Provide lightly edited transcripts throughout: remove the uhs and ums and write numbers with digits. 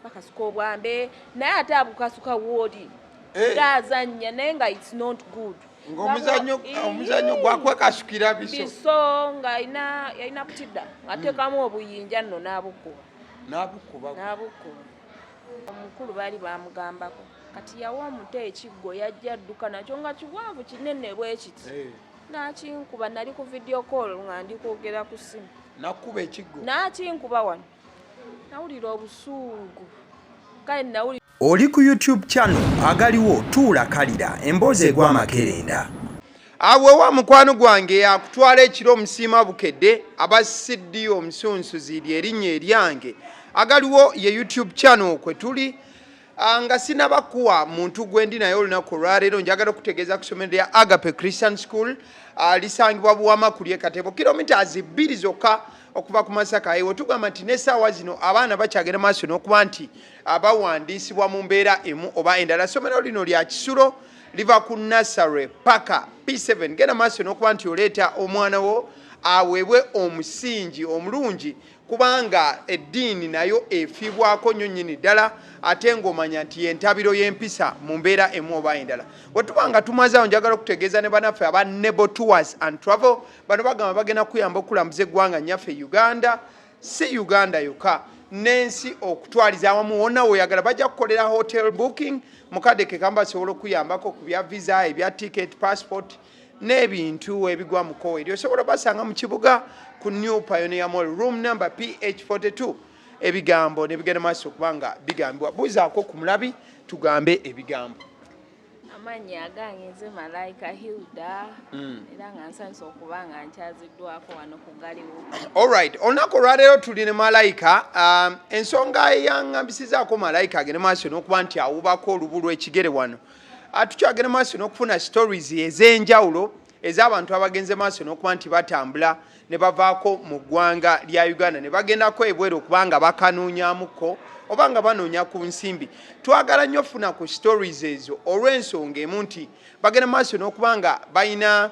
bakasuka obwambe naye ate abukasuka woodi ng'azannya naye nga it's not good. Omuzannyo gwakwekasukira biso nga yalina butidda ng'ateekamu obuyinja nno n'abukuba. Omukulu baali bamugambako kati yawa omuto ekiggo yajja adduka nakyo nga kiwanvu kinene bwe kiti n'akinkuba. Nali ku video call nga ndi kwogera ku ssimu nakuba ekiggo n'akinkuba wano nawulira obusuugu kale nawulira. Oli ku YouTube channel Agaliwo tuula kalira emboozi egw'amakerenda. Awe wa mukwano gwange akutwala ekiro omusiima bukedde abassiddi omusunsuzi ly'erinnya eryange. Agaliwo ye YouTube channel kwe tuli nga sinabakuwa muntu gwendi naye olunaku olwaleero njagala okutegeeza ku ssomero lya Agape Christian School lisangibwa Buwama ku Katebo kilometers 2 zokka okuva ku Masaka. Ewe tugamba nti n'essaawa zino abaana bakyagenda maaso n'okuba nti abawandiisibwa mu mbeera emu oba endala. Ssomero lino lya Kisulo liva ku Nursery paka P7. Genda maaso n'okuba nti oleeta omwana wo aweebwe omusingi omulungi kubanga eddiini nayo efiibwako nnyo nnyini ddala ate ng'omanya nti yentabiro y'empisa mu mbeera emu oba endala. Bwe tuba nga tumaze awo njagala okutegeeza ne bannaffe aba Nebo Tours and Travel bano bagamba bagenda kuyamba okulambuza eggwanga nnyaffe Uganda, si Uganda yokka n'ensi okutwaliza awamu wonna weeyagala. Bajja kukolera hotel booking mukadde ke kamba basobola okuyambako ku bya visa, ebya ticket, passport n'ebintu ebigwa mu kkowe eryo. Osobola basanga mu kibuga ku New Pioneer Mall room number PH42. Ebigambo ne bigenda maaso kubanga bigambibwa. Buuzaako ku mulabi tugambe ebigambo. Amannya agange nze Malayika Hilda era nga nsanyusa okuba nga nkyaziddwako wano ku Galiwo. Alright, olunaku olwaleero tuli ne Malayika. Ensonga eyaŋŋambisizaako Malayika agende maaso n'okuba nti awubako olubu lw'ekigere wano. Tukyagenda maaso n'okufuna stories ez'enjawulo ez'abantu abagenze maaso n'okuba nti batambula ne bavaako mu ggwanga lya Uganda ne bagendako ebweru okubanga bakanuunyamukko oba nga banoonya ku nsimbi. Twagala nnyo funa ku stories ezo olw'ensonga emu nti bagenda maaso n'okuba nga balina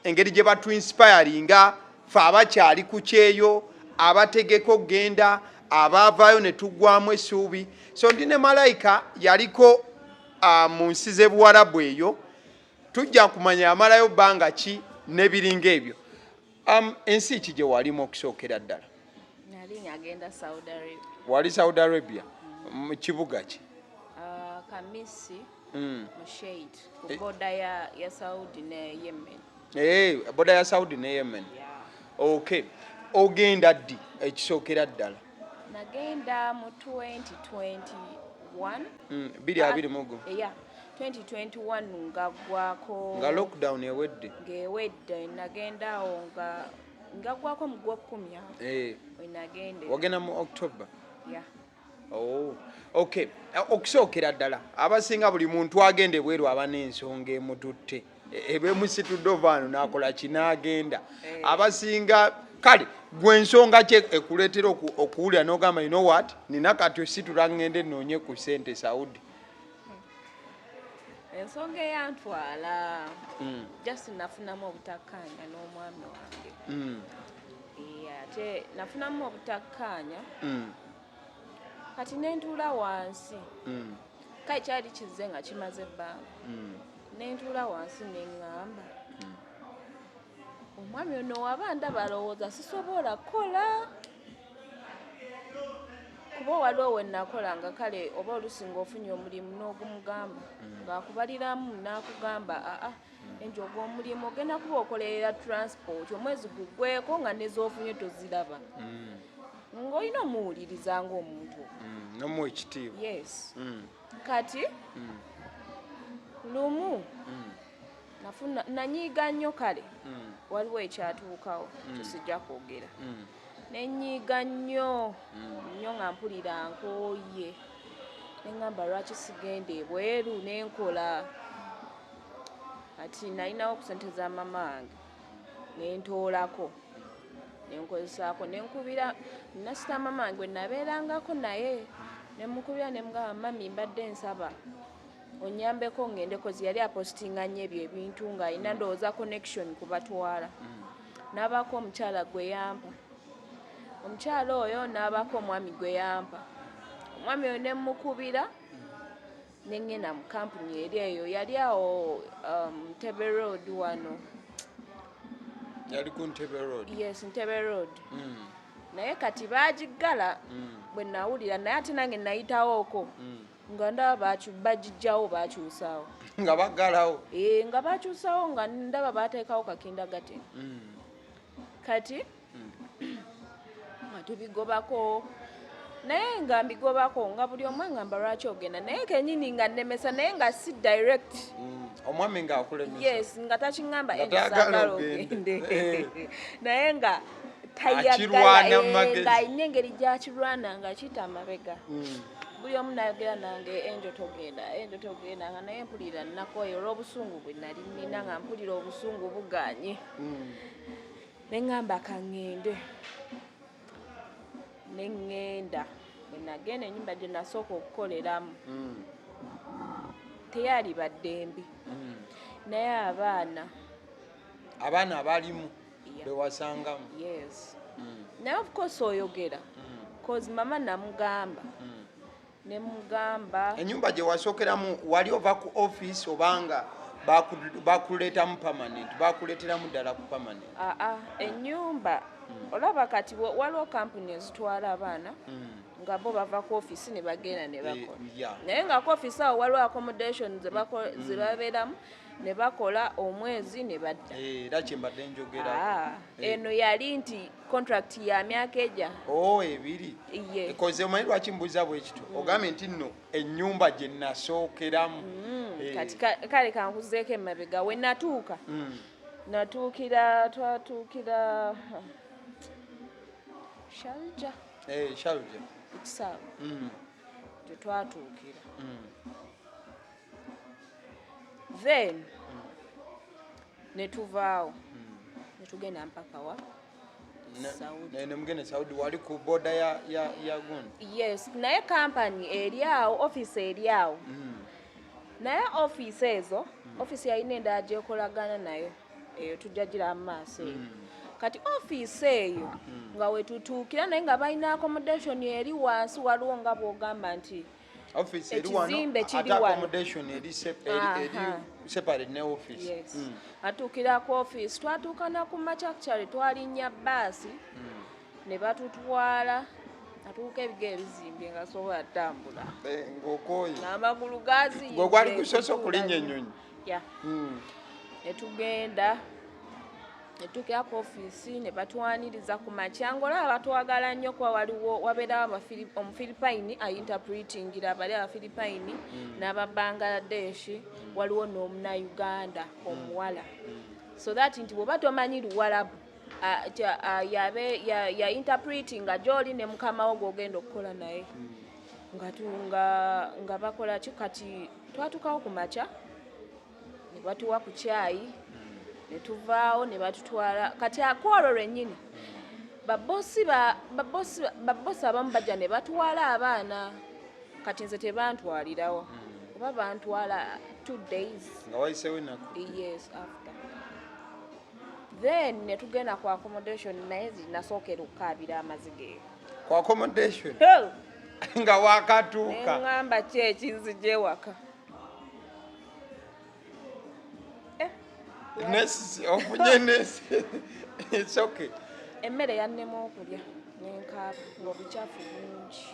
engeri gye batu-inspiringa ffe abakyali ku kyeyo, abategeka okugenda, abaavaayo ne tuggwamu essuubi. So ndi ne Malayika yaliko mu nsi z'Ebuwarabu eyo tujja kumanya amalayo bbanga ki n'ebiringa ebyo. Ensi ki gye walimu okusookera ddala? Nali ngagenda Saudi Arabia. Wali Saudi Arabia? Mu kibuga ki? Kamisi Mushaid ku boda ya Saudi ne Yemen. Boda ya Saudi ne Yemen. Okay. Ogenda ddi ekisookera ddala? Nagenda mu 2021. 2021 ngagwako nga lockdown ewedde. Ngewedde nagenda awo ngagwako mu Gwokkumya. Nagende. Wagenda mu October? Okay. Okusookera ddala abasinga buli muntu agende bweru aba n'ensonga emututte. Ebemusitudde ovaano n'akola kinaagenda. Abasinga kale gwe ensonga kye ekuleetera okuwulira n'ogamba you know what nina kati ositula ngende nnoonye ku ssente Saudi. Ensonga eyantwala just nafunamu obutakkaanya n'omwami wange. Ate nafunamu obutakkaanya kati nentuula wansi kale kyali kizze nga kimaze ebbanga nentuula wansi neŋŋamba omwami ono waba ndaba alowooza sisobola kukola kuba waliwo we nakolanga kale oba olusinga ofunye omulimu n'ogumugamba ng'akubaliramu n'akugamba enjoga omulimu ogenda kuba okolerera transport omwezi gugweko nga nezoofunye toziraba ng'olina omuwuliriza ng'omuntu nomuwa ekitiibwa. Yes. Kati lumu nanyiiga nnyo kale waliwo ekyatuukawo tusijja kwogera nenyiiga nnyo nga mpulira nkooye neŋŋamba lwaki sigenda ebweru nenkola kati nalinawo okusenteza mama wange nentoolako nenkozesaako nenkubira nasita mama wange we nabeerangako naye nemukubira nemugamba mami mbadde nsaba onyambeko ngendeko yali apostinga nnyo ebyo ebintu ng'alina ndowooza connection kubatwala n'abaako omukyala gwe yampa omukyala oyo n'abaako omwami gwe yampa mwami oyo ne mukubira nengenda mu kampuni eri eyo yali awo Ntebe Road wano. Yali ku Ntebe Road. Yes, Ntebe Road. Naye kati bagiggala bwe nawulira naye ate nange nayitawooko nga ndaba bagijjawo bakyusaawo. Nga baggalawo. Nga bakyusaawo nga ndaba bateekawo kakindagate. Kati nga tubigobako naye nga mbigobako nga buli omwe ngamba lwaki ogenda naye kenyini nga nnemesa naye nga si direct. Omwami nga akulemesa. Yes, nga takiŋŋamba endisagala ogende. Naye nga tayagala nga alina engeri gy'akirwana nga kita amabega. Buli omu nayogera nange enjo togenda nga naye mpulira nakoye olw'obusungu bwe nali nnina nga mpulira obusungu buganye. Ne ŋŋamba kaŋŋende. Ne ŋŋenda bwe nagenda ennyumba gye nasooka okukoleramu teyali baddembi naye abaana abalimu be wasangamu. Yes. Naye of course oyogera cause mama namugamba ne mugamba ennyumba gye wasookeramu wali ova ku office obanga bakuleetamu permanent bakuleeteramu ddala ku permanent? Ennyumba olaba kati waliwo kampuni ezitwala abaana nga bo bava ku office ne bagenda ne bakola naye nga ku office awo waliwo accommodation ze babeeramu ne bakola omwezi ne badda. Era kyembadde njogera. Eno yali nti contract ya myaka ejja. Ebiri. Ekoze omanyi lwaki mbuuza bwe kityo ogambye nti nno ennyumba gye nasookeramu. Kati kale kankuzeeko emabega we natuuka twatuukira Shalja. Shalja. Ekisaawe. Gye twatuukira. Then ne tuvaawo ne tugenda mpaka wa Saudi. Ne mugende Saudi wali ku boda ya gundi? Yes, naye kampani eri awo office eri awo. Naye office ezo office yalina endala gyekolagana nayo eyo tujja gira mu maaso eyo. Kati office eyo nga wetutuukira naye nga balina accommodation eri wansi waliwo nga bw'ogamba nti office eri wano ate accommodation eri separate ne office. Yes. Atuukira ku office twatuuka na ku makyakkyale twalinnya bbaasi ne batutwala atuuka ebigere bizimbye nga sobola ttambula ng'okooye n'amagulu gazimbye gwe gwali kusoose okulinnya ennyonyi. Ne tugenda ne tuukira ku office ne batwaniriza ku makya ng'olaba batwagala nnyo kuba waliwo wabeerawo omufiripayini ayinterpretingira bali abafiripayini n'ababangladesh waliwo n'omunayuganda omuwala so that nti bw'oba tomanyi luwalabu ya interpretinga gy'oli ne mukama wo gw'ogenda okukola naye nga bakola ki kati twatuukawo ku makya ne batuwa ku kyayi ne tuvaawo ne batutwala kati akwolwo lwennyini babbosi abamu bajja ne batwala abaana kati nze tebantwalirawo oba bantwala 2 days nga wayisewo ennaku. Yes, after then ne tugenda ku accommodation naye zinasookera okukaabira amazigeeyo ku accommodation nga wakatuuka neŋŋamba ki ekinzija ewaka ofunye nesi. It's okay. Emmere yannema okulya n'enkaaba ng'obukyafu bungi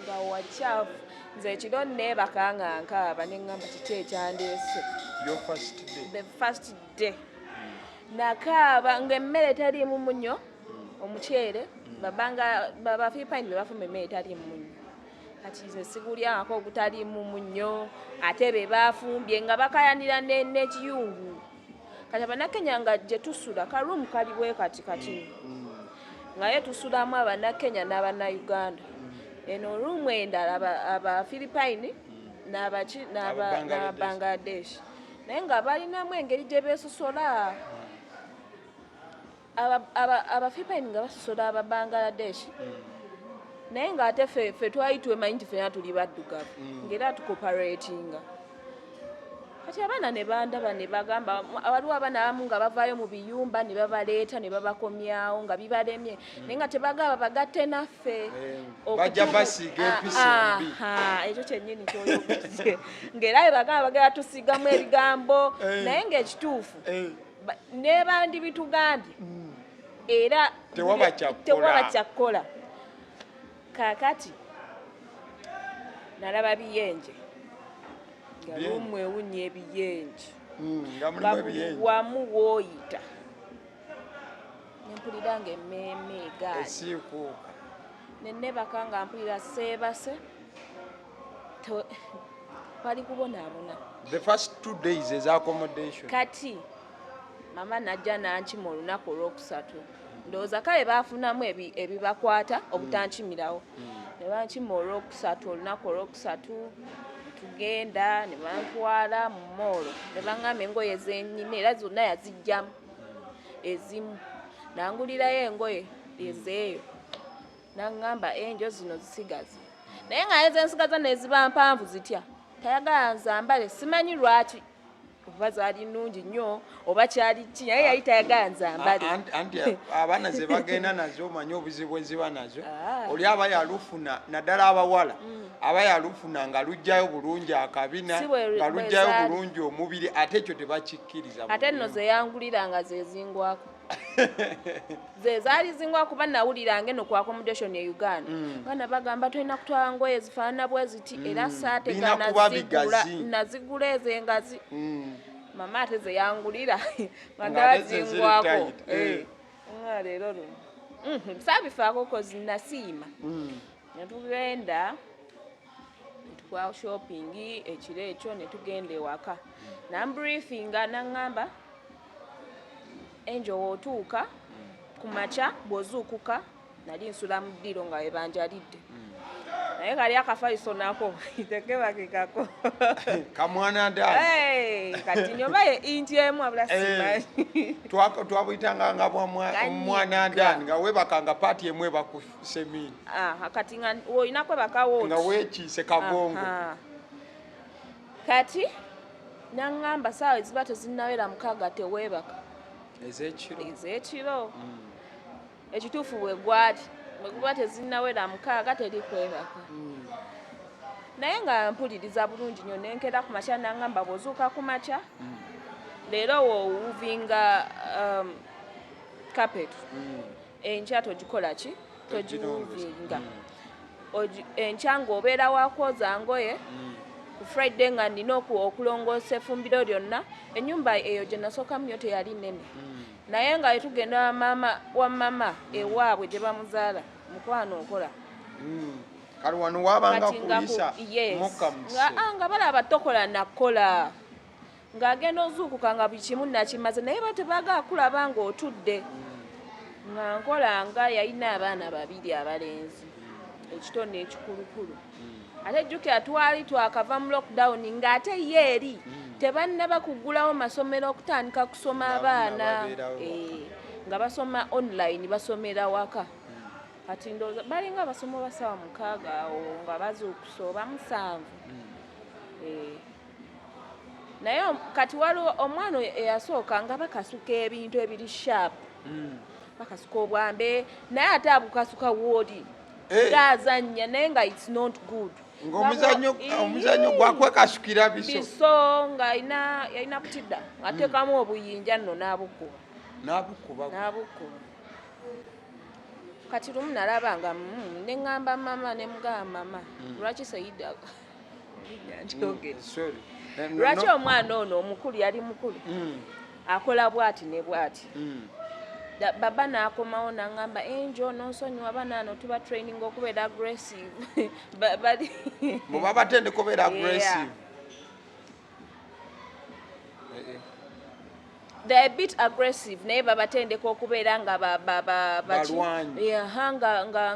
nga wakyafu nze ekiro neebaka nga nkaaba neŋŋamba kiki ekyandeese. The first day nakaaba ng'emmere taliimu munnyo omuceere babafiripayini be bafuma emmere taliimu munnyo kati nze sigulyako ogutaliimu munnyo ate be bafumbye nga bakayanira n'ekiyungu kati abannakenya nga gye tusula karuumu kali bwe kati nga ye tusulamu abannakenya n'abannayuganda eno ruumu endala abafiripayini n'ababangladesh naye nga balinamu engeri gye beesosola abafiripayini nga basosola ababangladesh naye ng'ate ffe twali twemanyi nti ffena tuli baddugavu ng'era tukoparatinga kati abaana ne bandaba ne bagamba waliwo abaana abamu nga bavaayo mu biyumba ne babaleeta ne babakomyawo nga bibalemye naye nga tebagaba bagatte naffe bajja basiiga empisi embi ekyo kyennyini kyoyogedde ng'era bwe bagamba bagenda tusiigamu ebigambo naye ng'ekituufu ne bandi bitugambye era tewaba kyakkola kaakati nalaba biyenje nga lumu ewunya ebiyenje nga wamu wooyita nempulira nga emmeeme egaali nennebaka nga mpulira seebase bali kubonaabona the first 2 days as accommodation kati mama najja nankima olunaku olwokusatu ndowooza kale baafunamu ebibakwata obutankimirawo ne bankima olwokusatu olunaku olwokusatu tugenda ne bantwala mu moolo ne baŋŋamba engoye zennyina era zonna yazijjamu ezimu nangulirayo engoye ezeeyo naŋŋamba enjo zino zisigaze naye nga ezensigaza neziba mpanvu zitya tayagala nzambale simanyi lwaki oba zaali nnungi nnyo oba kyali ki naye yali tayagala nzambale anti abaana ze bagenda nazo omanyi obuzibu eziba nazo oli aba yalufuna naddala abawala aba yalufuna nga lujjayo bulungi akabina nga lujjayo bulungi omubiri ate ekyo tebakikkiriza ate nno zeyanguliranga zezingwako ze zaali zingwa kuba nawuliranga eno ku accommodation e Uganda bana bagamba tulina kutwala ngoye zifaanana bwe ziti era saategana nazigula ezengazi mama ate zeyangulira nga zingwako nga leero luno saabifaako kozi nasiima netugenda tukwa shopping ekiro ekyo netugenda ewaka nambriefinga naŋŋamba enjo wootuuka ku makya bw'ozuukuka nali nsula mu ddiro nga webanjalidde naye kali akafaiso nako tekebakekako kamwana ddala kati nyoba ye inti emu abula simanyi twabuyitanga nga omwana ndani nga webakanga paati emu eba ku semini kati nga olina kwebakawo nga weekiise kagongo kati naŋŋamba saawa eziba tezinnawera mukaaga teweebaka ez'ekiro ekituufu bwe gwati bwe guba tezinnawera mukaaga teri kwebaka naye nga mpuliriza bulungi nnyo nenkera ku makya naŋŋamba bw'ozuuka ku makya leero woowuvinga kapeti enkya togikola ki togiwuvinga enkya ng'obeera wakwoza ngoye ku Friday nga nina okulongoosa effumbiro lyonna ennyumba eyo gye nasookamu yo teyali nnene naye nga yetugenda wa mama ewaabwe gye bamuzaala mukwano okola kale wano wabanga kulisa nga balaba tokola nakola ng'agenda ozuukuka nga buli kimu nakimaze naye ba tebaagala kulaba ng'otudde nga nkola nga yalina abaana 2 abalenzi ekitone ekikulukulu ate jjukira twali twakava mu lockdown ng'ate ye eri tebannaba kuggulawo masomero okutandika kusoma abaana nga basoma online basomera waka kati ndowooza balinga basoma basawa 6 awo nga bazuukusa oba 7 naye kati waliwo omwana eyasooka nga bakasuka ebintu ebiri sharp bakasuka obwambe naye ate abukasuka woodi ng'azannya naye nga it's not good ng'omuzannyo gwakwekasukira biso nga yalina kutidda ngateekamu obuyinja nno n'abukuba kati lumu nalaba nga neŋŋamba mama ne mugamba mama lwaki sayida lwaki omwana ono omukulu yali mukulu akola bwati ne bwati baba n'akomawo n'aŋŋamba enjo n'onsonyiwa banaano tuba training okubeera aggressive muba batende kubeera aggressive they're a bit aggressive naye babatendeka okubeera nga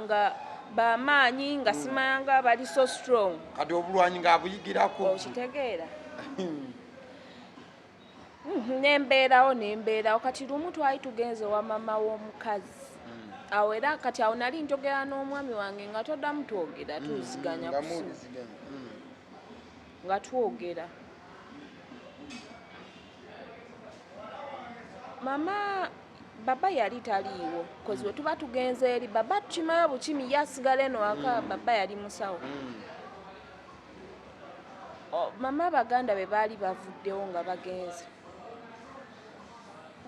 nga bamaanyi nga simanga bali so strong kati obulwanyi ng'abuyigirako okitegeera nembeerawo kati lumu twali tugenze wa mama w'omukazi awo era kati awo nali njogera n'omwami wange nga toddamu twogera tuziganya nga twogera mama baba yali taliiwo kozi we tuba tugenze eri baba tukimayo bukimi yasigala eno waka baba yali musawo. Mama baganda be baali bavuddewo nga bagenze.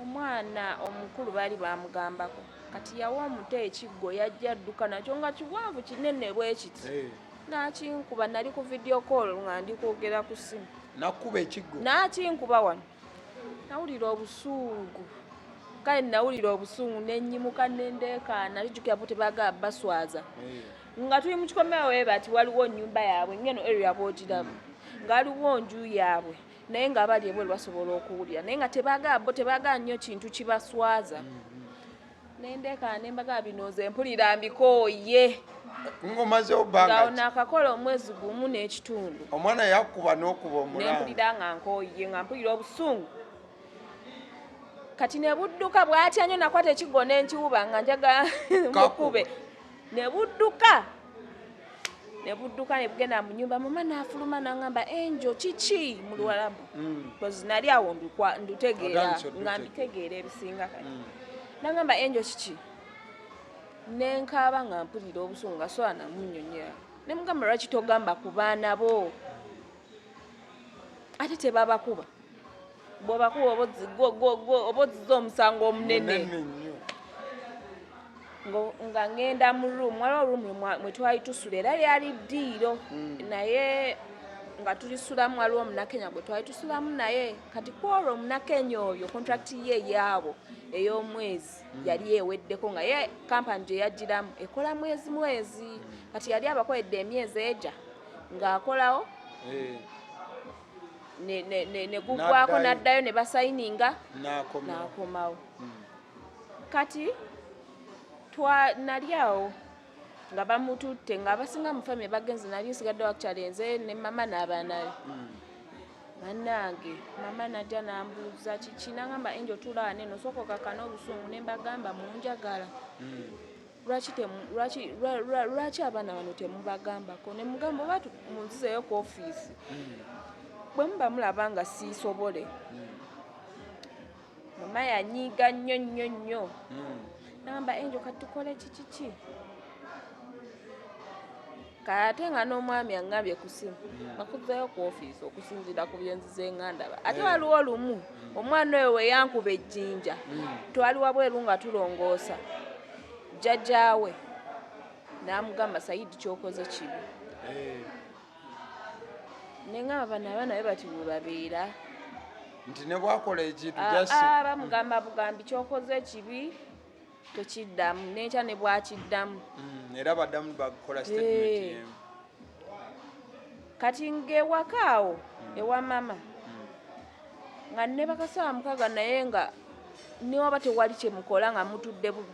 Omwana omukulu baali bamugambako kati yawa omuto ekiggo yajja adduka nakyo nga kiwanvu kinene bwe kiti. N'akinkuba nali ku video call nga ndi kwogera ku ssimu. Nakuba ekiggo. N'akinkuba wano. Nawulira obusungu. Kale nawulira obusungu n'ennyimuka n'endeekaana lijjukira bo tebagala baswaza. Nga tuli mu kikomero we bati waliwo nnyumba yaabwe ngeno area bw'ogiraba. Ngaliwo nju yaabwe naye nga abali ebweru basobola okuwulira naye nga tebagala nnyo kintu kibaswaza. N'endeekaana n'embagala binooze mpulira mbikooye. Ngomaze obanga. Nga onakakola omwezi gumu n'ekitundu. Omwana yakuba n'okuba omulanga. Nempulira nga nkooye nga mpulira obusungu. Kati ne budduka bw'atya nnyo nakwata ekiggo n'enkiwuba nga njagala mukube. Ne budduka ne bugenda mu nnyumba mama n'afuluma n'angamba enjo kiki mu Luwarabu. Kozi nali awo ndutegeera nga mbitegeera ebisinga kati. N'angamba enjo kiki. Nenkaaba nga mpulira obusungu nga sola namunnyonnyola. Ne mugamba lwaki togamba ku baana bo. Ate tebabakuba. Bw'obakuba oba ozizza omusango omunene. Nga ngenda mu room waliwo room mwe twali tusula era lyali ddiiro naye nga tulisulamu waliwo omunakenya gwe twali tusulamu naye kati kwolwo omunakenya oyo contract ye yaabo ey'omwezi yali eweddeko nga ye kampani gye yagiramu ekola mwezi kati yali abakoledde emyezi ejja ng'akolawo ne guggwako n'addayo ne basayininga n'akomawo kati nali awo nga bamututte nga abasinga mu famire bagenze nali nsigadde wakukyala nze ne mama n'abaana be. Bannange mama najja n'ambuuza kiki n'angamba enjo tulaba neno sooka okakana obusungu ne mbagamba munjagala. Lwaki abaana bano temubagambako ne mugamba oba munzizeyo ku ofiisi bwe muba mulaba nga siisobole. Mama yanyiiga nnyo. Namba enjo kati tukole kiki. Kate nga n'omwami angambye ku ssimu nakuzzayo ku ofiisi okusinziira ku byenzize nga ndaba. Ate waliwo olumu omwana oyo we yankuba ejjinja twali wabweru nga tulongoosa jjajjaawe n'amugamba Sayidi ky'okoze kibi. Ne ngamba bano abaana be bati bwe babeera nti ne bwakola ekintu bamugamba bugambi ky'okoze kibi tekiddamu n'ekya ne bwakiddamu era baddamu bakola statement. Kati ng'ewaka awo ewa mama nga ne bakasawa mukaga naye nga niwaba tewali kyemukola nga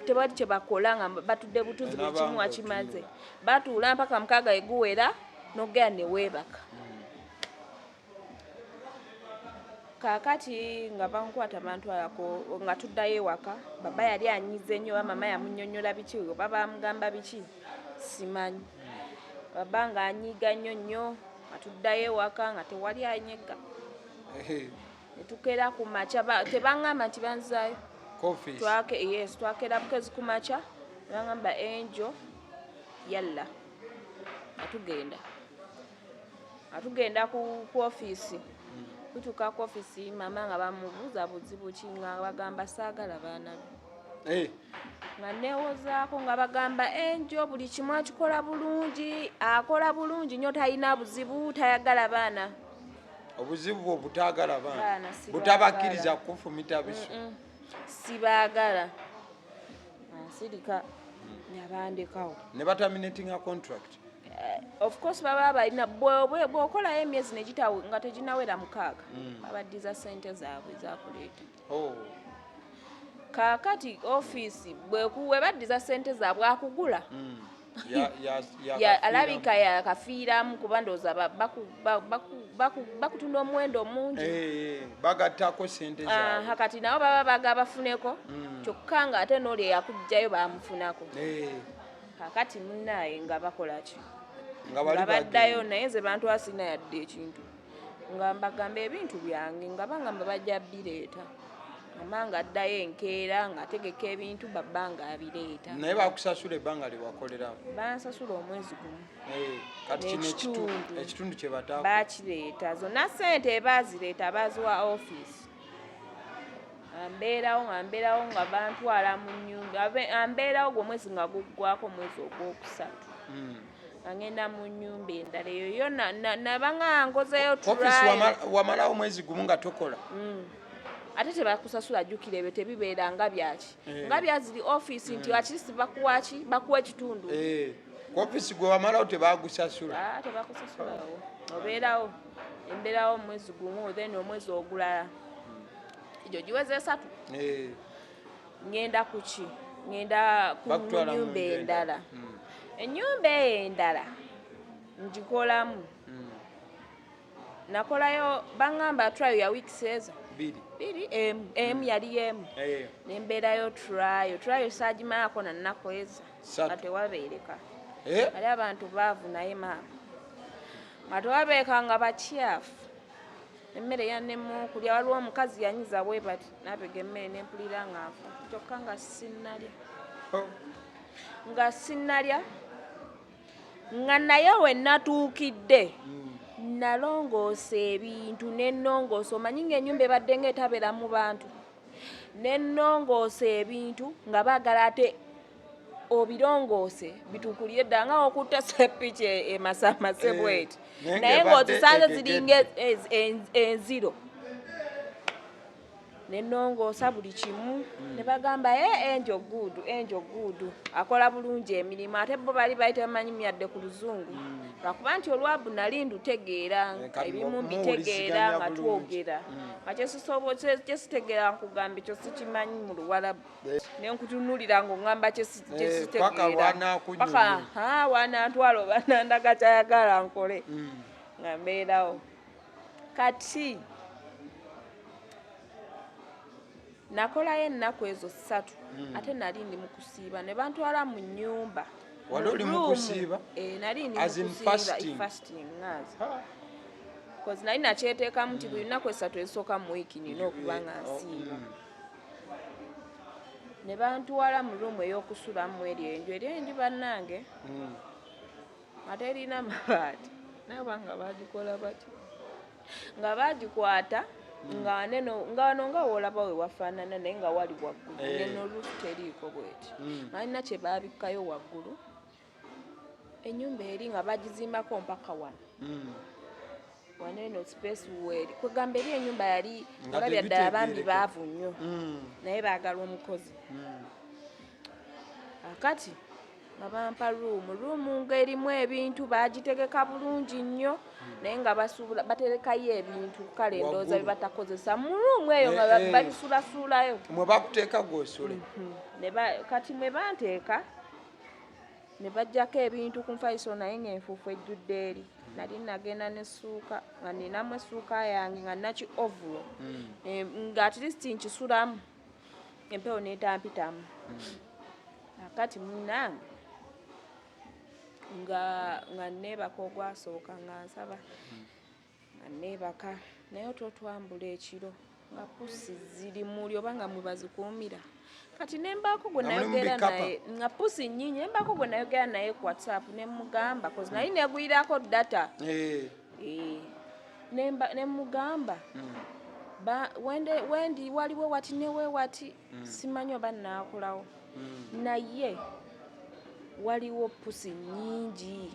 tewali kyebakola nga batudde butuzi buli kimu wakimaze batuula mpaka mukaga eguwera n'ogenda ne weebaka. Kaakati nga bankwata bantwalako nga tuddayo ewaka baba yali anyize nnyo mama yamunnyonnyola biki oba bamugamba biki simanyi. Baba nga anyiiga nnyo nga tuddayo ewaka nga tewali anyega. Ne tukeera ku makya tebaŋŋamba nti banzaayo. Twakera bukezi ku makya ne baŋŋamba enjo yalla atugenda ku ofiisi. Kutuuka ku ofiisi mama nga bamubuuza buzibu ki nga bagamba saagala baana be. Nga neewozaako nga bagamba enjo buli kimu akikola bulungi akola bulungi nnyo talina buzibu tayagala baana. Obuzibu bwo butaagala baana butabakkiriza kufumita bisu. Sibaagala nsirika nabandekawo ne bataminatinga contract. Of course baba balina bw'okolayo emyezi negitawo nga teginawera 6 babaddiza ssente zaabwe zakuleeta. Kaakati ofiisi bwebaddiza ssente zaabwe akugula alabika yakafiiramu kuba ndowooza bakutunda omuwendo mungi bagattako ssente zaabwe. Kati nabo baba baga bafuneko kyokka nga ate n'oli eyakugjayo bamufunako. Kaakati munnaaye nga bakola ki nga baddayo naye nze bantu asina yadde ekintu nga mbagamba ebintu byange nga bangamba bajja bireeta amanga addayo enkeera ng'ategeka ebintu babba ng'abireeta. Naye bakusasula ebbanga lye wakolerawo? Bansasula omwezi gumu. Kati kino ekitundu kye bataako baakireeta. Zonna ssente baazireeta baziwa ofiisi. Ambeerawo nga bantwala mu nnyumba. Ambeerawo gwe omwezi nga guggwako omwezi ogwokusatu. Agenda mu nnyumba endala eyo yo nabanga nkozeyo ofiisi wamalawo omwezi gumu nga tokola. Ate tebakusasula jjukira ebyo tebibeera nga byaki nga byaziri ofiisi nti akirisi bakuwa ekitundu. Ku ofiisi gwe wamalawo tebagusasula? Tebakusasulawo, obeerawo embeerawo omwezi gumu then omwezi ogulala egyo giweze 3. Ngenda kuki ngenda ku nnyumba endala. Ennyumba endala ngikolamu. Nakolayo bangamba trial ya weeks ezo 2 yali emu nembeerayo trial saagimalaako na nnaku ezo nga tewabeereka. Ali abantu baavu naye maama nga tewabeereka nga bakyafu. Emmere yannemu okulya waliwo omukazi yanyiza bwe bati nabega emmere nempulira nga nfa kyokka nga sinnalya nga naye we natuukidde nalongoosa ebintu nennongoosa. Omanyi ng'ennyumba ebadde ng'etabeera mu bantu. Nennongoosa ebintu nga baagala ate obirongoose bituukulire ddala nga okutta seppiki emasamase bweti naye ng'ozisanze ziringa enziro. Nennongoosa buli kimu ne bagamba Angel good akola bulungi emirimu. Ate bo bali bayitamanyi myadde ku luzungu lwakuba nti olwabu nali ndutegeera ebimu mbitegeera nga twogera nga kyesitegeera nkugamba ekyo sikimanyi mu Luwalabu ne nkutunuulira ng'oŋŋamba kyesitegeera paka wanantwala oba nandaga kyayagala nkole nga mbeerawo. Kati nakolayo ennaku ezo 3 ate nali ndi mu kusiiba ne bantwala mu nnyumba. Wali oli mu kusiiba? Nali ndi mu kusiiba fasting because nali nakyeteekamu nti buli nnaku 3 ezisooka mu wiiki nina okuba nga nsiiba. Ne bantwala mu ruumu ey'okusulamu eryo enju bannange ate erina mabaati naye nga baagikola bati nga baagikwata nga wano nga woolaba we wafaanana naye nga wali waggulu neno oluufu teriiko bweti balina kye baabikkayo waggulu. Ennyumba eri nga bagizimbako mpaka wano eno space weeri kwegamba eri ennyumba yali olabya ddala bambi baavu nnyo naye baagala omukozi. Akati nga bampa ruumu ng'erimu ebintu baagitegeka bulungi nnyo naye nga baterekayo ebintu kale ndowooza bye batakozesa mu ruumu eyo nga babisulasulayo. Mwe bakuteeka gw'osule? Kati mwe banteeka ne bajjako ebintu ku nfaiso naye ng'enfuufu ejjudde eri. Nali nagenda n'essuuka nga ninamu essuuka yange nga naki ovulo nga at least nkisulamu empewo n'etampitamu. Akati munnange nga neebaka ogwasooka nga nsaba nga neebaka naye otwambula ekiro nga pusi ziri muli oba nga mwe bazikuumira. Kati nembaako gwe nayogera naye nga pusi nnyingi nembaako gwe nayogera naye ku WhatsApp ne mugamba kozi nali negwirako data ne mugamba wendi waliwo wati newe wati simanyi oba naakolawo naye waliwo pusi nnyingi.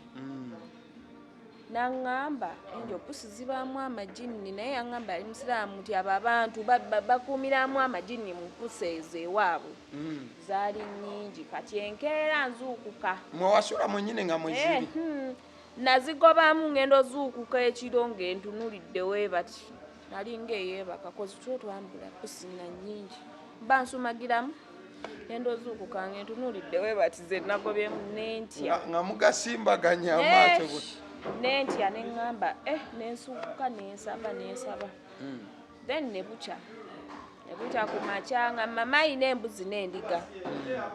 Naŋŋamba enjo pusi zibaamu amajini naye yaŋŋamba yali musiraamu nti abo abantu bakuumiramu amajini mu pusi ezo ewaabwe zaali nnyingi. Kati enkeera nzuukuka mwe wasula mwennyini nga mweziri nazigobamu ngendo zuukuka ekiro ng'entunulidde we bati nali ng'eyeebaka kozi twambula pusi nga nnyingi mba nsumagiramu ngendo zuukuka ng'entunulidde we bati ze nagobyemu nentya nga mugasimbaganya amaaso nentya neŋŋamba nensuukuka nensaba then nebukya ku makya nga mama ayina embuzi n'endiga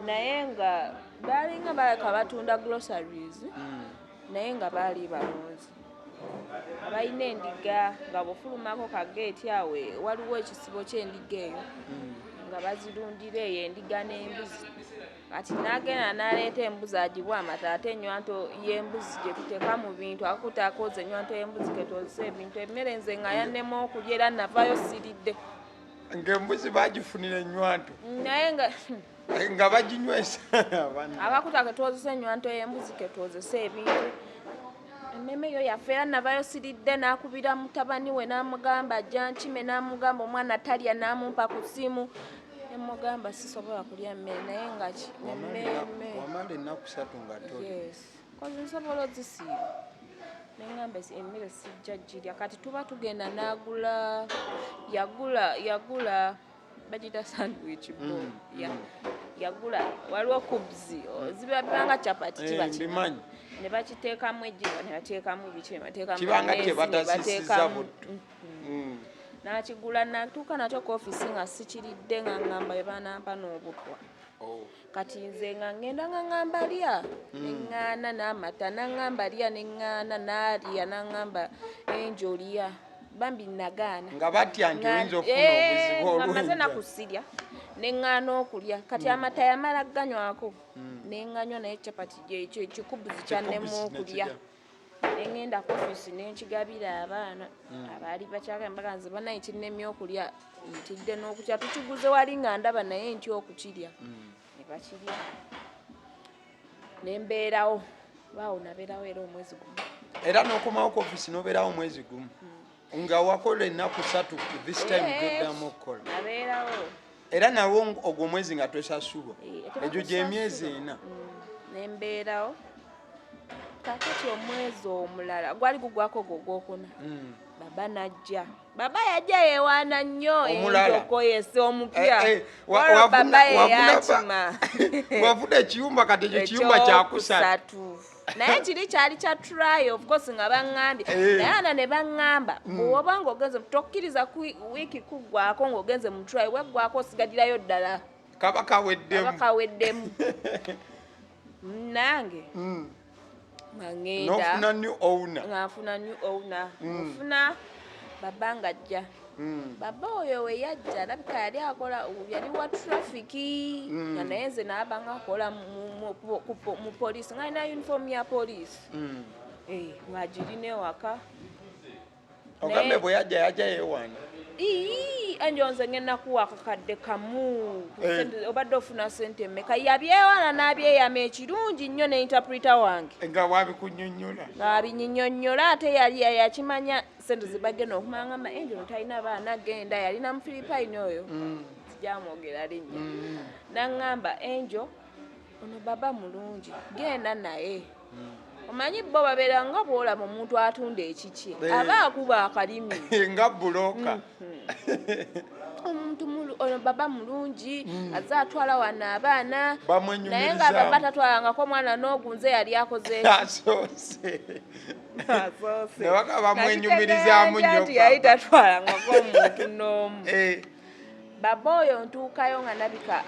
naye nga baalinga balaka batunda groceries naye nga baali balonzi abalina endiga nga bw'ofulumako kageeti awo waliwo ekisibo ky'endiga eyo nga bazirundira eyo endiga n'embuzi kati n'agenda n'aleeta embuzi agibwa amata ate ennywanto y'embuzi gye tuteeka mu bintu akuta akooza ennywanto y'embuzi ketozesa ebintu emmere nze nga yannema okulya era navaayo siridde ng'embuzi bagifunira ennywanto naye nga baginywesa akakuta ketwozesa ennywanto y'embuzi ketwozesa ebintu emmeme eyo yaffe era navayo siridde n'akubira mutabani we n'amugamba ajja nkime n'amugamba omwana talya n'amumpa ku ssimu nemugamba sisobola kulya mmere naye nga wamala ennaku 3 nga tolya kozi nsobola ozisiiba neŋŋamba emmere sijja girya kati tuba tugenda n'agula yagula bagita sandwich bo yagula waliwo kubzi zibanga capati kibakimanyi ne bakiteekamu ejjiba ne bateekamu biki kibanga kyebatasisiza buttu n'akigula natuuka nakyo ku ofiisi nga sikiridde nga ŋŋamba bye banampa n'obutwa kati nze nga ŋŋenda nga ŋŋamba lya neŋŋaana n'amata naŋŋamba lya neŋŋaana n'alya naŋŋamba enjo lya bambi nagaana nga batya nti oyinza okufuna obuzibu olw'enjala amaze nakusirya neŋŋaana okulya kati amata yamala ganywako neŋŋanywa naye capati ekikubuzi kyannemu okulya neŋŋenda ku ofiisi nenkigabira abaana abaali bakyaka embaga nze banaye kinnemye okulya ntidde n'okutya tukiguze wali nga ndaba naye nti okukirya ne bakirya nembeerawo baawo nabeerawo era omwezi gumu era n'okomawo ku ofiisi n'obeerawo omwezi gumu nga wakola ennaku 3 this time geddamu okukola nabeerawo era nawo ogwo omwezi nga tosasulwa egyo gy'emyezi 4 nembeerawo kakati omwezi omulala gwali gugwako gwogwokuna baba najja baba yajja yewaana nnyo enjoko yese omupya waliwo baba yeyakima wafuna ekiyumba kati ekyo kiyumba kyakusatu naye kiri kyali kya try of course nga baŋŋambye naye ana ne baŋŋamba bw'oba ng'ogenze tokkiriza wiiki kuggwako ng'ogenze mu try weggwako osigalirayo ddala kaba kaweddemu nange n'ofuna new owner ng'afuna new owner ofuna baba ng'ajja baba oyo we yajja alabika yali wa trafiki nga naye nze naaba ng'akola mu poliisi nga alina uniform ya poliisi ng'agirina ewaka ogambe bwe yajja yeewaana enjo nze ngenda kuwa akakadde kamu obadde ofuna sente mmeka yabyewaana n'abyeyama ekirungi nnyo ne interpreter wange nga wabikunnyonnyola ng'abinnyonyola ate yali yakimanya sente zibagenda okumangamba enjo notalina baana genda yalina mufiripayini oyo sijamwogera linnya naŋŋamba enjo ono baba mulungi genda naye omanyi bo babeera nga bwolaba omuntu atunda ekiki aba akuba akalimi nga bulooka omuntu ono baba mulungi aze atwala wano abaana naye nga baba tatwalangako omwana n'ogunze yali akoze newaka bamwenyumirizaamu nnyo nti yali tatwalangako omuntu n'omu baba oyo ntuukayo nga nabika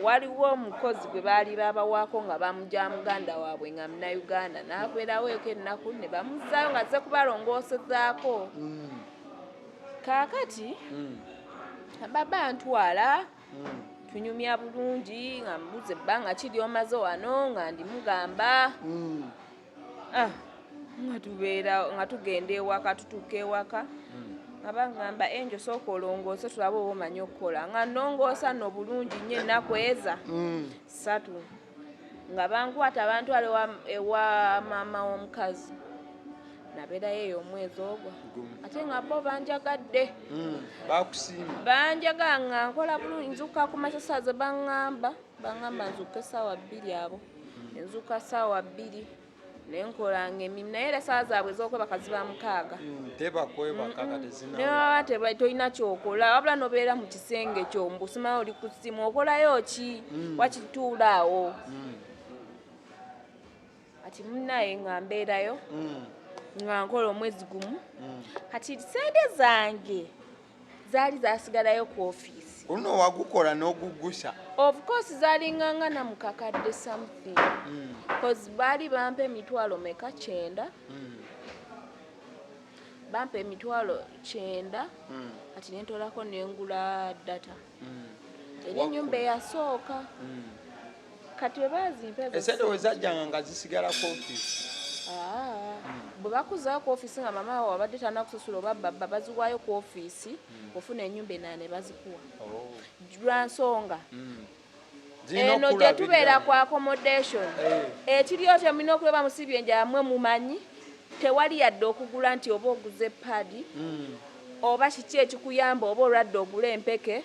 waliwo omukozi gwe baali babawaako nga bamugya muganda waabwe nga munauganda n'abeerawo eko ennaku ne bamuzzaayo nga azze kubalongoosezaako kaakati baba ntwala tunyumya bulungi nga mbuze ebbanga kiri omaze wano nga ndimugamba nga tugenda ewaka tutuuka ewaka nga baŋŋamba enjo sooka olongoose tulabe oba omanyi okukola nga nnongoosa nno bulungi nnyo ennaku eza 3 nga bankwata bantwala ewa maama w'omukazi nabeerayo eyo omwezi ogwo ate nga bo banjagadde banjagala nga nkola bulungi nzuuka ku masasa ze baŋŋamba nzuuka essaawa 2 abo enzuuka ssaawa 2 nenkolanga emirimu naye era essaawa zaabwe ez'okwebaka ziba 6 nebaba tolina kyokola wabula nobeera mu kisenge kyo mbusimayo oli ku ssimu okolayo ki wakituula awo kati munnaye nga mbeerayo nga nkola omwezi gumu kati sente zange zaali zasigalayo ku ofiisi ono wagukola n'ogugusa of course zaalingangana mu kakadde something cause baali bampa emitwalo meka 9 bampa emitwalo 9 ati nentolako nengula data eri ennyumba eyasooka kati webazimpa esente wezajjanga nga zisigala ku office bwe bakuzayo ku office nga mama wabadde tanakusasula oba baba baziwaayo ku office ofuna ennyumba enane bazikuwa lwa nsonga eno gye tubeera ku accommodation ekiriyo temulina okuleba musibye enjamwe mumanyi tewali yadde okugula nti oba oguze padi oba kiki ekikuyamba oba olwadde ogula empeke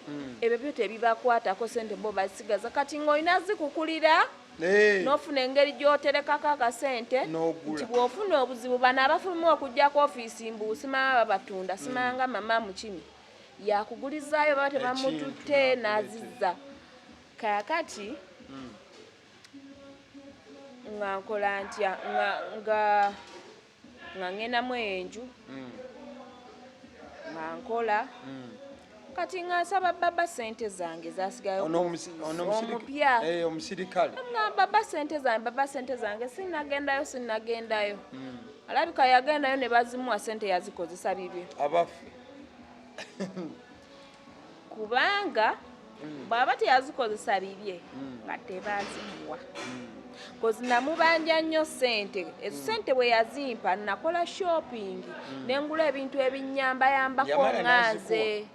ebyo byo tebibakwatako sente bo bazisigaza kati ng'olina zikukulira n'ofuna engeri gy'oterekako akasente nti bw'ofuna obuzibu bano abafuluma okujja ku ofiisi mbu simama babatunda simanga mama mukimi yakugulizaayo baba tebamututte n'azizza kaakati nga nkola ntya nga ngendamu enju nga nkola kati nga nsaba baba sente zange zasigayo omupya omusirikale nga baba sente zange sinnagendayo alabika yagendayo ne bazimuwa sente yazikozesa bibye abafu kubanga bw'aba teyazikozesa bibye nga tebazimuwa kozi namubanja nnyo sente ezo sente bwe yazimpa nakola shopping nengula ebintu ebinyambayambako nganze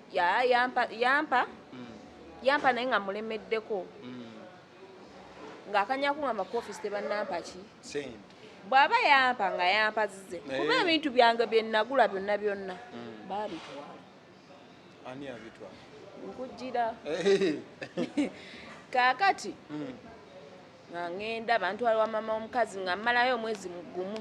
yampa naye nga mulemeddeko ng'akanyaku nga makoofisi tebannampa ki bw'aba yampa nga yampazize kuba ebintu byange bye nagula byonna baabitwala ani abitwala nkujjira kaakati nga ngenda bantwala wa mama omukazi nga mmalayo omwezi gumu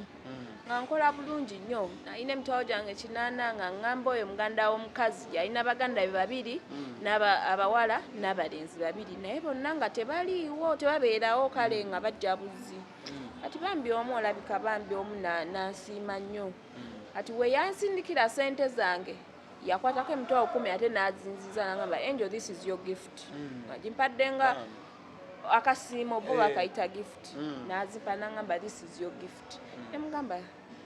nga nkola bulungi nnyo nalina emitwalo gyange 8 nga ngamba oyo muganda w'omukazi yalina baganda be 2 abawala n'abalenzi 2 naye bonna nga tebaliiwo tebabeerawo kale nga bajja buzi kati bambi omu olabika bambi omu nansiima nnyo kati we yansindikira sente zange yakwatako emitwalo 10 ate n'azinziza nangamba Angel, this is your gift nga gimpadde nga akasiimo bo bakayita gift n'azimpa nangamba this is your gift nemugamba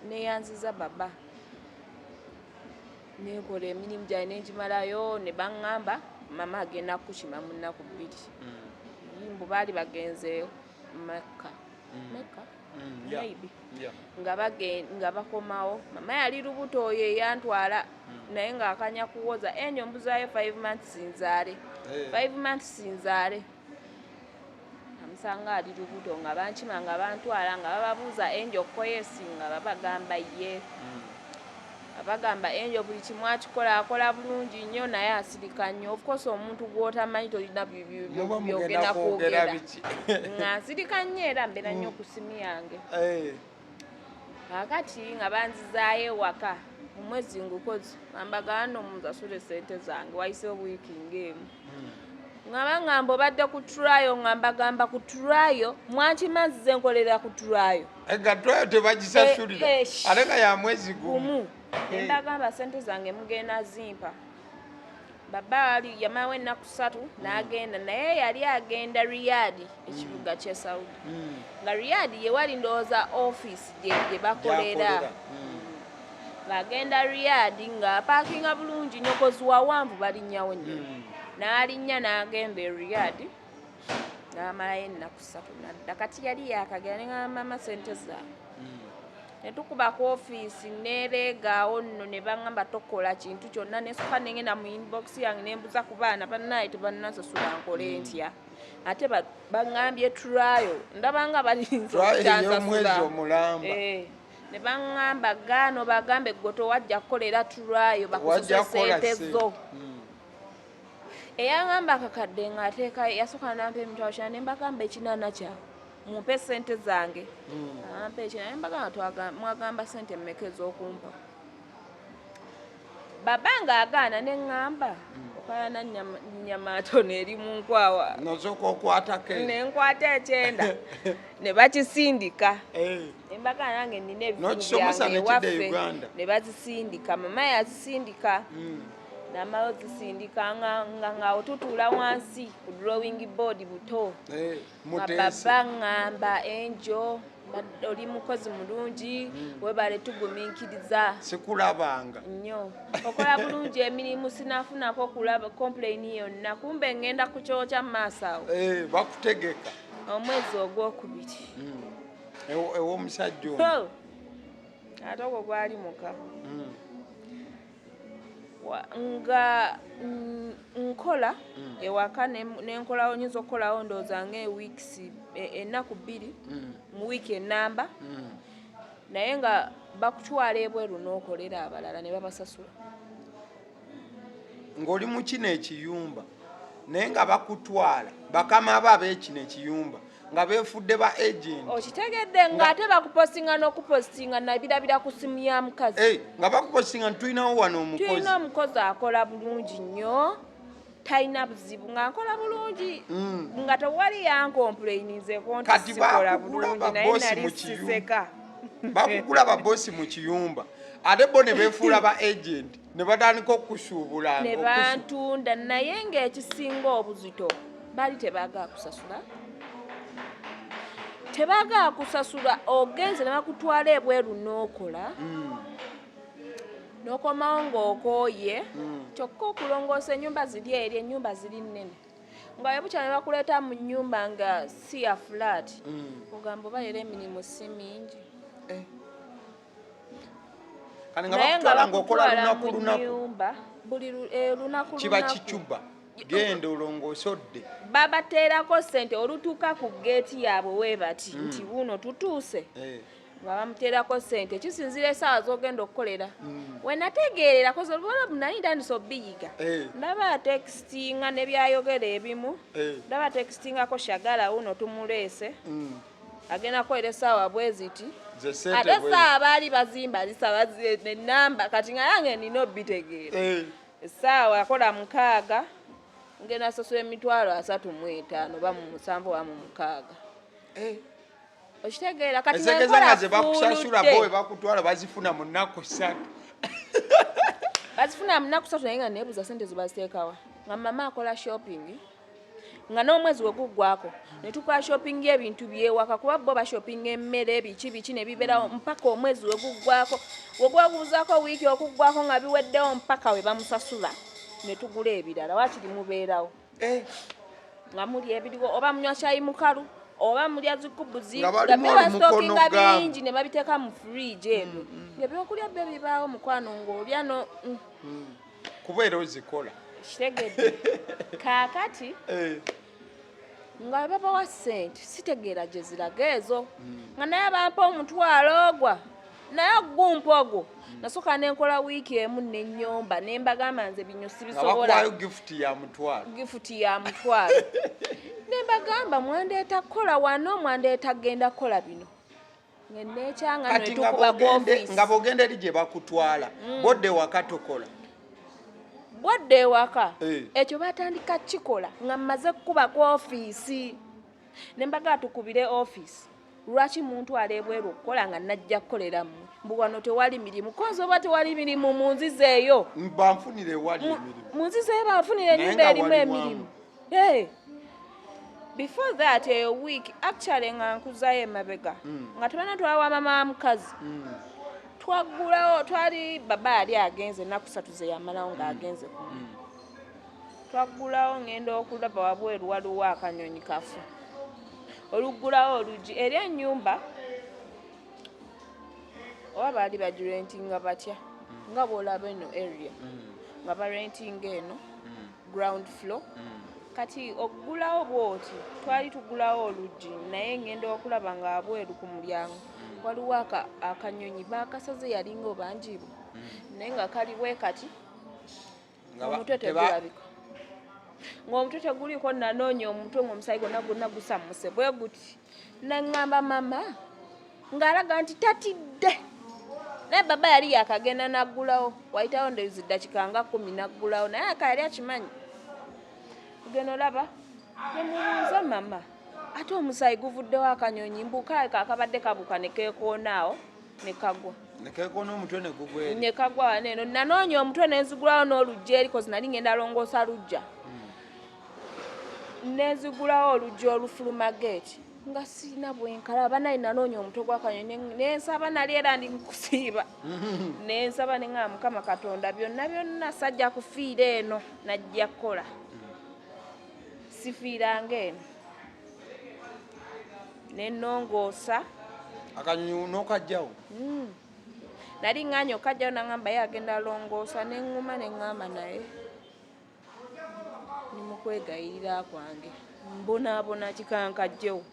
neyanziza baba nekola emirimu gyali negimalayo ne baŋŋamba mama agenda kukima mu nnaku 2 mbu baali bagenze Mecca maybe nga bakomawo mama yali lubuto oyo eyantwala naye ng'akanya kuwoza enyo mbuzaayo 5 months sinzaale 5 months sinzaale amusanga ali lubuto nga bankima nga bantwala nga bababuuza enjo koyesi nga babagamba ye abagamba enjo buli kimu akikola akola bulungi nnyo naye asirika nnyo of course omuntu gw'otamanyi tolina byogenda kwogera nga nsirika nnyo era mbeera nnyo ku simu yange kakati nga banzizaayo ewaka mu mwezi ngukozi ambagano munzasule sente zange wayiseewo wiiki ng'emu nga baŋŋamba obadde ku turayo nga mbagamba ku turayo mwankimazze nkolera ku turayo nga turayo tebagisasulira ate nga ya mwezi gumu nembagamba sente zange mugenda zimpa baba ali yamawe ennaku 3 n'agenda naye yali agenda Riyadi ekibuga kye Saudi nga Riyadi ye wali ndowooza office gye bakolera ng'agenda Riyadi nga paakinga bulungi nyokozi wawanvu balinnyawo nnyo n'alinnya n'agenda e Riyadi n'amalayo ennaku 3 nadda kati yali yakagera ne ngamba mama sente zange ne tukuba ku ofiisi neereegaawo nno ne baŋŋamba tokola kintu kyonna nesukka nengenda mu inbox yange nembuza ku baana bannaye tebannasasula nkole ntya ate baŋŋambye turayo ndabanga balinza okutansasula ne baŋŋamba gaano bagambe ggoto wajja kukolera turayo bakusasa sente zo eyaŋŋamba akakadde ng'ateeka yasooka nampa emitwalo 5 ne mbagamba ekinaana kyawe mumpe sente zange ampa ekinaana ne mbagamba mwagamba sente mmeka ez'okumpa baba ng'agaana ne ŋŋamba okayana nnyamaato neeri mu nkwawa nosooka okwatako ne nkwata 9 ne bakisindika ne mbagamba nange nnina ebizibu byange ewaffe ne bazisindika mama yazisindika namala ozisindika nga otutuula wansi ku drawing board buto nga baba ŋŋamba enjo oli mukozi mulungi webale tugumiikiriza sikulabanga nnyo okola bulungi emirimu sinafunako kulaba complain yonna kumbe ngenda kukyokya mu maaso awo bakutegeka omwezi ogwokubiri ew'omusajja ono ate ogwo gwali muka nga nkola ewaka nenkolawo nyinza okukolawo ndowooza ng'eweeks ennaku 2 mu wiiki ennamba naye nga bakutwala ebweru n'okolera abalala ne babasasula ng'oli mu kino ekiyumba naye nga bakutwala bakama abo ab'ekino ekiyumba nga beefudde ba agent okitegedde ng'ate bakupostinga n'okupostinga nabirabira ku simu ya mukazi nga bakupostinga tulinawo wano omukozi tulina omukozi akola bulungi nnyo talina buzibu ng'akola bulungi nga tewali yankomplainizeeko nti sikola bulungi naye nali siseka bakugula babosi mu kiyumba ate bo ne beefuula ba agent ne batandika okusuubula ne bantunda naye ng'ekisinga obuzito bali tebaagala kusasula tebaagala kusasula ogenze ne bakutwala ebweru n'okola n'okomawo ng'okooye kyokka okulongoosa ennyumba ziri eri ennyumba ziri nnene nga webukya ne bakuleeta mu nnyumba nga si ya flat ogamba oba era emirimu si mingi naye nga bakutwala lunaku buli lunaku kiba kicuba genda olongoose odde babateerako ssente olutuuka ku geeti yaabwe weebati nti Wuuno tutuuse nga bamuteerako ssente kisinzira essaawa z'ogenda okukolera we nategeerera koze olubala nali ntandisa obbiyiga ndaba atekisinga ne byayogera ebimu ndaba atekisingako shagala Wuuno tumuleese agenda kukolera essaawa bwe ziti ate essaawa baali bazimba zisaba enamba kati nga yange nina obbitegeera essaawa akola 6 ngenda sasula $35 ba mu 7 wa mu 6 okitegeera kati nga ze bakusasula bowe bakutwala bazifuna mu nnaku 3 bazifuna mu nnaku 3 naye nga neebuuza ssente zibaziteekawa nga mama akola shopping nga n'omwezi we guggwako ne tukola shopping y'ebintu byewaka kuba bo bashopping emmere biki ne bibeerawo mpaka omwezi we guggwako wegwebuuzaako wiiki okuggwako nga biweddewo mpaka we bamusasula ne tugula ebirala wakiri mubeerawo nga muli ebiriwo oba munywa caayi mukalu oba mulya zikubuzi nga bebastockinga bingi ne babiteeka mu fridge eno ng'ebyokulya byo bibaawo mukwano ng'olya no kubeera ozikola kitegedde kaakati nga babawa ssente sitegeera gye ziraga ezo nga naye bampa omutwalo ogwa naye gumpa ogwo nasooka nenkola wiiki emu n'ennyomba ne mbagamba nze bino sibisobola gifuti ya mutwalo ne mbagamba mwandeeta kukola wano mwandeeta genda kukola bino ngeneekyanga netukuba office nga bogenda eri gye bakutwala bodde waka tokola bwadde ewaka ekyo batandika kikola nga mmaze kukuba ku ofiisi ne mbaga tukubire ofiisi lwaki muntu alebweru okukola nga najja kukolera mmwe mbu wano tewali mirimu koze oba tewali mirimu mu nziza eyo banfunire wali emirimu mu nziza eyo banfunire ennyumba erimu emirimu before that a week actually nga nkuzayo emabega nga tebanatwala mama wa mukazi twaggulawo twali baba yali agenze ennaku 3 ze yamalawo ng'agenze twaggulawo ngenda okulaba wabweru waliwo akanyonyi kafu oluggulawo oluggi eri ennyumba oba baali bagirentinga batya nga bw'olaba eno area nga barentinga eno ground floor kati okugulawo bwoti twali tugulawo oluggi naye ngenda okulaba nga abweru ku mulyango waliwo akanyonyi bakasaze yalinga obanjiibwa naye nga kali bwe kati omutwe tegulabika ng'omutwe teguliko nanoonya omutwe ng'omusayi gonna gusamuse bwe guti naŋŋamba mama ng'alaga nti tatidde naye baba yali yakagenda naggulawo wayitawo ndowooza eddakiika nga 10 naggulawo naye akayali akimanyi geno laba nemubuuza mama ate omusayi guvuddewo akanyonyi mbukaeka akabadde kabuka ne keekoonaawo ne kagwa omutwe ne gugwa ne kagwa waneeno nanoonya omutwe nenzigulawo n'oluggi eri kozi nali ngenda longoosa lujja nenzigulawo oluggi olufuluma geeti nga sina bwenkalaba naye nanoonya omutwe gw'akanyonyi nensaba nali era ndi nkusiiba nensaba ne ŋŋamba Mukama Katonda byonna byonna sajja kufiira eno najja kukola sifiiranga eno nennongoosa akanyonyi n'okajjawo nali ŋŋaanya okajjawo naŋŋamba ye agenda longoosa neŋŋuma neŋŋamba naye ni mu kwegayirira kwange mbonaabona kikankajjewo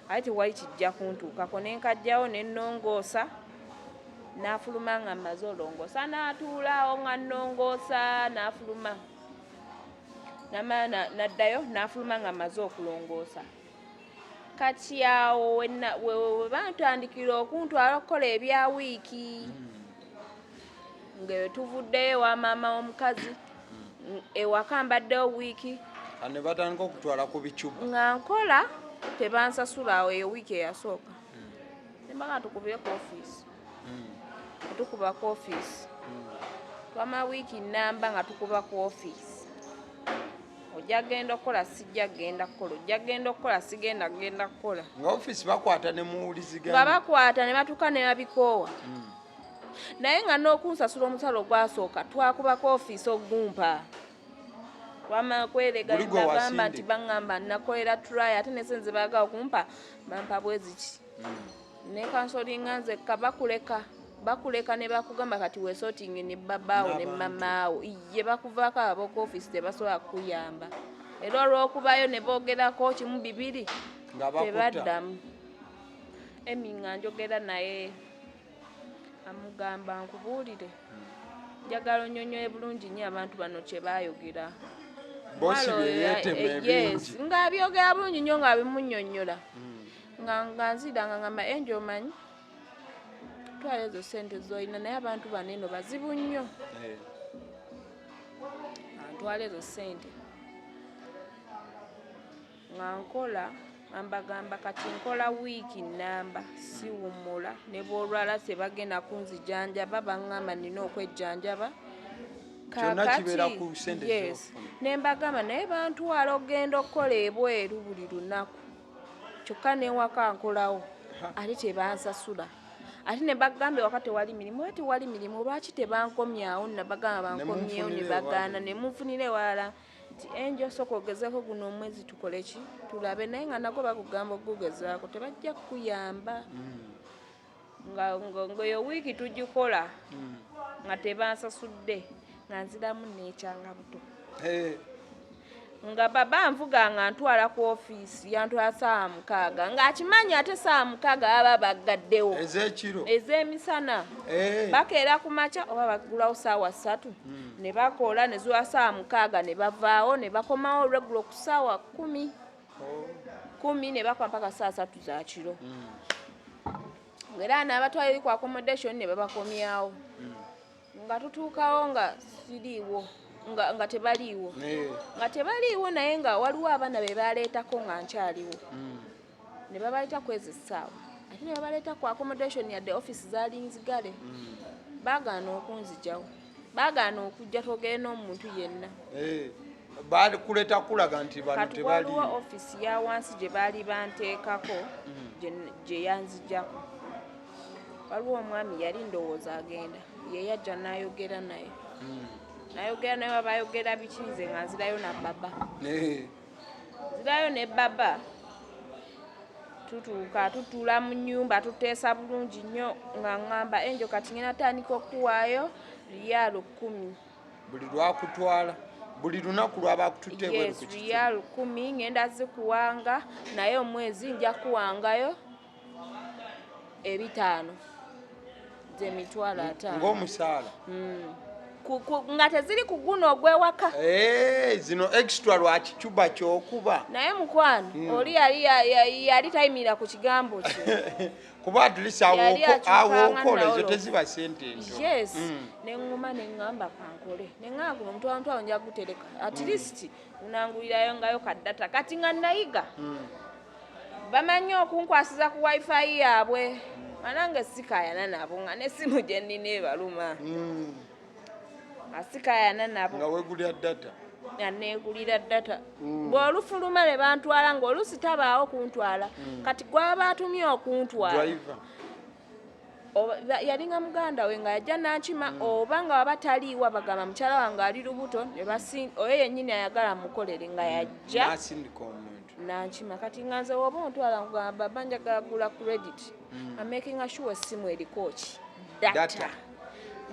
ate tewali kijja kuntuukako nenkajjawo nennongoosa n'afuluma nga mmaze olongoosa n'atuulaawo nga nnongoosa n'afuluma n'addayo n'afuluma nga mmaze okulongoosa kati awo we bantandikira okuntwala okukola ebya wiiki nga tuvuddeyo wa maama w'omukazi ewaka mbaddewo wiiki ne batandika okutwala ku bicuba nga nkola tebansasula awo eyo wiiki eyasooka nembaga tukubire ku ofiisi tukuba ku ofiisi twama wiiki namba nga tukuba ku ofiisi ojja genda okukola sijja genda kukola ojja genda okukola sigenda genda kukola nga ofiisi bakwata ne muwuliziganya nga bakwata ne batuuka ne babikoowa naye nga n'okunsasula omusalo ogwasooka twakuba ku ofiisi ogumpa wama kwerega nagamba nti baŋŋamba nakolera try ate nesenze baagala okumpa bampa bweziki ne kansolinga nzekka bakuleka ne bakugamba kati weesootinge ne babaawo ne mamaawo ye bakuvaako ab'oku ofiisi tebasobola kukuyamba era olw'okubayo ne boogerako kimu bibiri tebaddamu emi nga njogera naye amugamba nkubuulire njagala onnyonnyoye bulungi nnyo abantu bano kye baayogera nga byogera bulungi nnyo nga bimunnyonnyola nga nzira nga ngamba enjo omanyi twala ezo ssente z'olina naye abantu bano eno bazibu nnyo ntwala ezo ssente nga nkola ambagamba kati nkola wiiki namba siwummula ne bw'olwala tebagenda kunzijanjaba baŋŋamba nina okwejjanjaba nembagamba naye bantwala okgenda okukola ebweru buli lunaku kyokka newaka nkolawo ate tebansasula ate ne bagamba ewaka tewali mirimu oba tewali mirimu lwaki tebankomyawo nabagamba bankomyewo ne bagaana ne munfunira ewalala nti enjo sooka ogezeeko guno omwezi tukole ki tulabe naye nga nagwo bakugamba okugezaako tebajja kukuyamba nga eyo wiiki tugikola nga tebansasudde nga nziramu neekyanga buto nga baba nvuga nga ntwala ku ofiisi yantwala ssaawa 6 ng'akimanyi ate ssaawa 6 baba baggaddewo ez'emisana bakeera ku makya oba bagulawo ssaawa 3 ne bakola ne ziwa ssaawa 6 ne bavaawo ne bakomawo olweggulo ku ssaawa 10 ne bakola mpaka ssaawa 3 za kiro ng'era n'abatwala eri ku accommodation ne babakomyawo nga tutuukawo nga siriiwo nga tebaliiwo naye nga waliwo abaana be baleetako nga nkyaliwo ne babaleeta kwezi essaawa ate ne babaleeta ku accommodation yadde ofiisi zaali nzigale baagaana okunzijawo baagaana okujja twogere n'omuntu yenna kuleeta kulaga nti bano tebaliiwo waliwo ofiisi ya wansi gye baali banteekako gye yanzijjako waliwo omwami yali ndowooza agenda ye yajja n'ayogera naye babayogera bikinze nga nzirayo na baba nzirayo ne baba tutuuka tutuula mu nnyumba tuteesa bulungi nnyo nga ŋŋamba enjo kati ngenda tandika okuwaayo Riyal 10 buli lwakutwala buli lunaku lwabakututte yes Riyal 10 ngenda zikuwanga naye omwezi nja kuwangayo 5 zemitwalo 5 ng'omusaala nga teziri ku guno ogwewaka zino extra lwa kicuba kyokuba naye mukwano oli yali tayimira ku kigambo kye kuba atulisa awookola ezo teziba sente nto yes neŋŋuma neŋŋamba kankole neŋŋamba guno omutwalo nja gutereka at least unangulirayo ngayo kaddata kati nga nayiga bamanyi okunkwasiza ku wifi yaabwe anange sikayana nabo nga n'essimu gye nnina ebaluma asikayana nabo nga wegulya data yaneegulira data bw'olufuluma ne bantwala ng'olusi tabaawo kuntwala kati gwaba atumye okuntwala yalinga muganda we nga yajja nankima oba nga waba taliiwa bagamba mukyala wange ali lubuto oyo yennyini ayagala mukolere nga yajja nankima kati nga nze woba ontwala nkugamba baba njagala gula credit amakinga sure essimu eriko ki data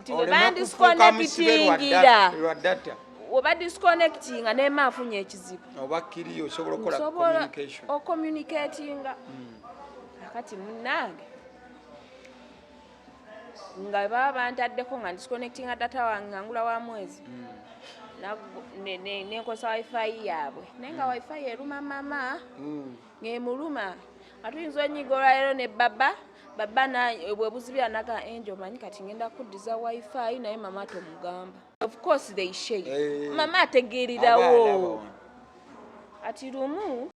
nti webandisconnectingira oba disconnectinga nema afunye ekizibu osobola ocommunicatinga akati munnange nga baba bantaddeko nga disconnectinga data wange ngangula wa mwezi nenkosa wifi yaabwe naye nga wifi eruma mama ng'emuluma atuyinza onyiga olwaleero ne baba bwe buzibira naga enjo manyi kati ngenda kuddiza wifi naye mama tomugamba of course they share mama ategeererawo ati lumu